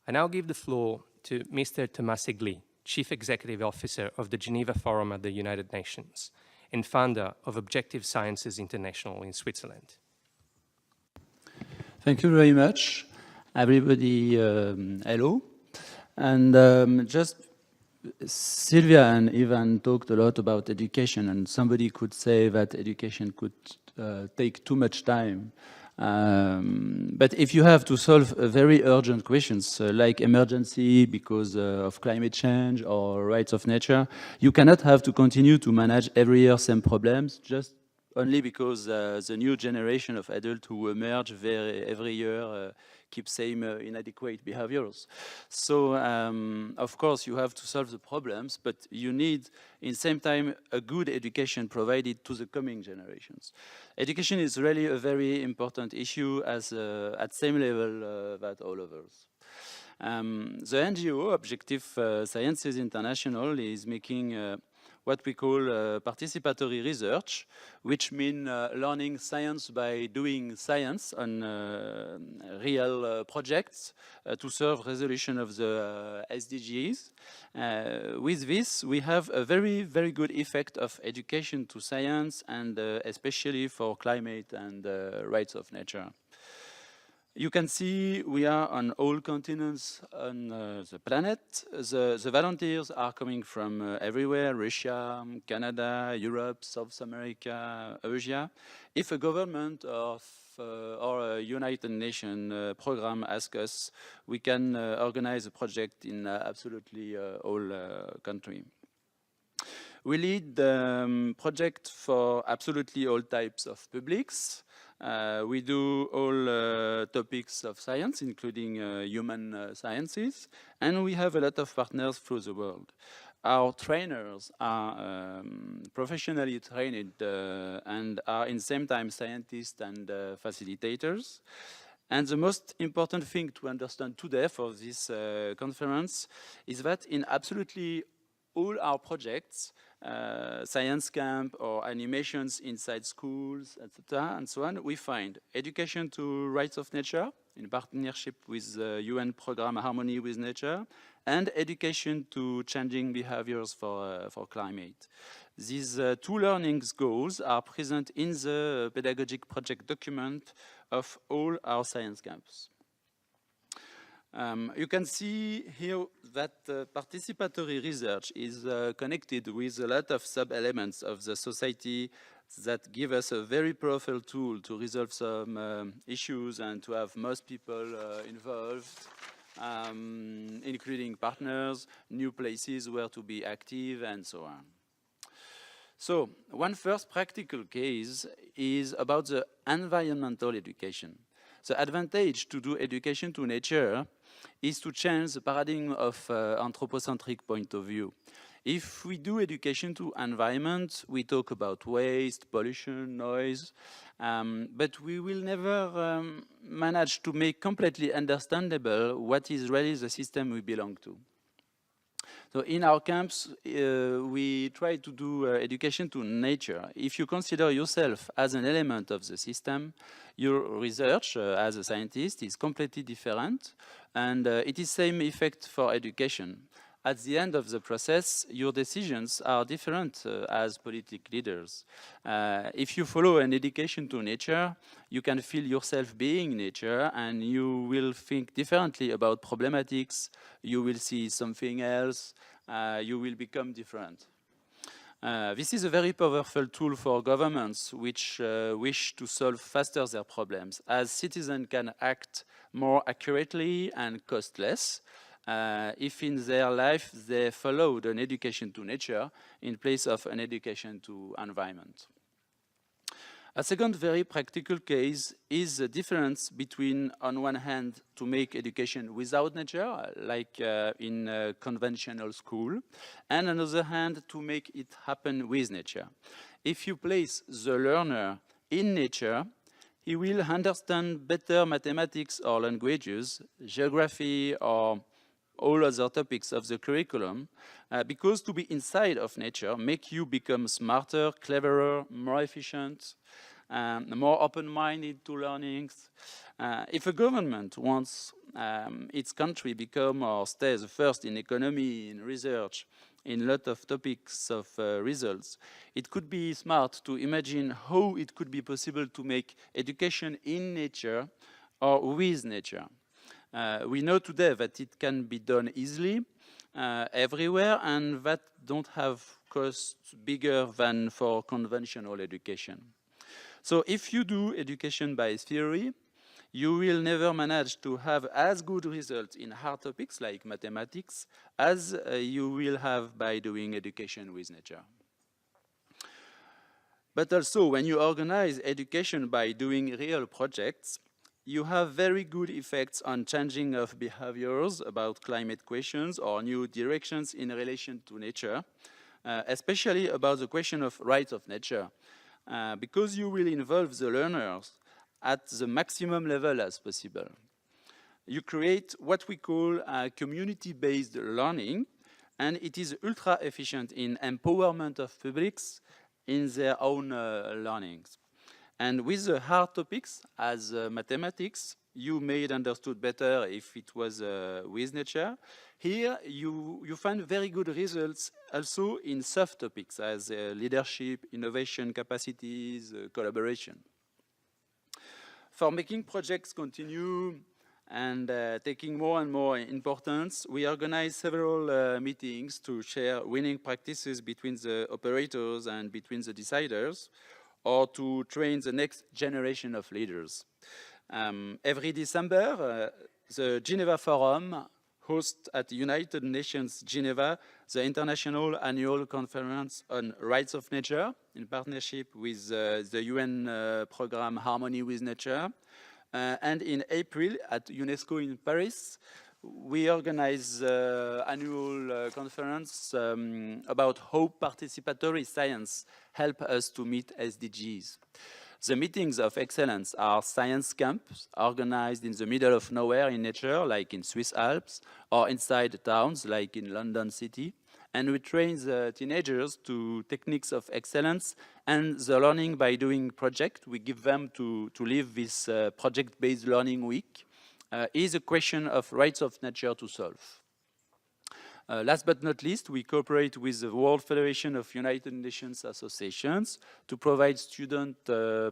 I now give the floor to Mr. Thomas Egli, Chief Executive Officer of the Geneva Forum at the United Nations and founder of Objectif Sciences International in Switzerland. Thank you very much, everybody. Hello. And just Sylvia and Ivan talked a lot about education, and somebody could say that education could take too much time. But if you have to solve very urgent questions like emergency because of climate change or rights of nature, you cannot have to continue to manage every year same problems just only because the new generation of adults who emerge every year keep same inadequate behaviors. So, of course, you have to solve the problems, but you need, in the same time, a good education provided to the coming generations. Education is really a very important issue as at same level that all of us. The NGO, Objectif Sciences International, is making what we call participatory research, which means learning science by doing science on real projects to serve resolution of the SDGs. With this, we have a very, very good effect of education to science and especially for climate and rights of nature. You can see we are on all continents on the planet. The volunteers are coming from everywhere, Russia, Canada, Europe, South America, Asia. If a government or a United Nations program asks us, we can organize a project in absolutely all countries. We lead the project for absolutely all types of publics. We do all topics of science, including human sciences, and we have a lot of partners through the world. Our trainers are professionally trained and are in the same time scientists and facilitators. And the most important thing to understand today for this conference is that in absolutely all our projects, science camp or animations inside schools, etc., and so on, we find education to rights of nature in partnership with the UN program Harmony with Nature, and education to changing behaviors for climate. These two learnings goals are present in the pedagogic project document of all our science camps. You can see here that participatory research is connected with a lot of sub-elements of the society that give us a very powerful tool to resolve some issues and to have most people involved, including partners, new places where to be active, and so on. So, one first practical case is about the environmental education. The advantage to do education to nature is to change the paradigm of anthropocentric point of view. If we do education to environment, we talk about waste, pollution, noise, but we will never manage to make completely understandable what is really the system we belong to. So in our camps, we try to do education to nature. If you consider yourself as an element of the system, your research as a scientist is completely different, and it is same effect for education. At the end of the process, your decisions are different as political leaders. If you follow an education to nature, you can feel yourself being nature, and you will think differently about problematics. You will see something else. You will become different. This is a very powerful tool for governments which wish to solve faster their problems, as citizens can act more accurately and cost less. If in their life they followed an education to nature in place of an education to environment. A second very practical case is the difference between, on one hand, to make education without nature, like in a conventional school, and on the other hand, to make it happen with nature. If you place the learner in nature, he will understand better mathematics or languages, geography, or all other topics of the curriculum, because to be inside of nature make you become smarter, cleverer, more efficient. more open-minded to learnings. If a government wants its country become or stay the first in economy, in research, in a lot of topics of results, it could be smart to imagine how it could be possible to make education in nature or with nature. We know today that it can be done easily, everywhere, and that don't have costs bigger than for conventional education. So if you do education by theory, you will never manage to have as good results in hard topics like mathematics as you will have by doing education with nature. But also, when you organize education by doing real projects, you have very good effects on changing of behaviors about climate questions or new directions in relation to nature, especially about the question of rights of nature, because you will involve the learners at the maximum level as possible. You create what we call community-based learning, and it is ultra efficient in empowerment of publics in their own learnings. And with the hard topics, as mathematics, you may have understood better if it was with nature. Here, you find very good results also in soft topics, as leadership, innovation capacities, collaboration. For making projects continue and taking more and more importance, we organize several meetings to share winning practices between the operators and between the deciders, or to train the next generation of leaders. Every December, the Geneva Forum hosts at the United Nations Geneva the International Annual Conference on Rights of Nature in partnership with the UN program Harmony with Nature. And in April at UNESCO in Paris, we organize annual conference about how participatory science help us to meet SDGs. The meetings of excellence are science camps organized in the middle of nowhere in nature, like in Swiss Alps, or inside towns, like in London City. And we train the teenagers to techniques of excellence and the learning by doing project. We give them to live this project-based learning week. Is a question of rights of nature to solve. Last but not least, we cooperate with the World Federation of United Nations Associations to provide students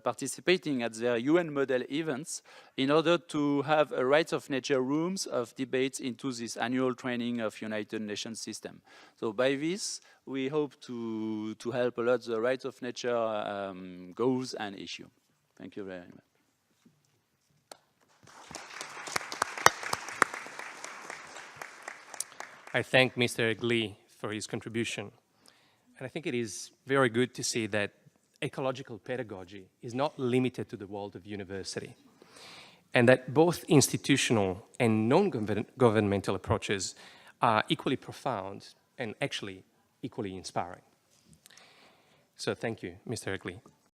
participating at their UN model events in order to have a rights of nature rooms of debates into this annual training of United Nations system. So by this, we hope to help a lot the rights of nature goals and issue. Thank you very much. I thank Mr. Egli for his contribution. And I think it is very good to see that ecological pedagogy is not limited to the world of university, and that both institutional and non-governmental approaches are equally profound and actually equally inspiring. So thank you, Mr. Egli.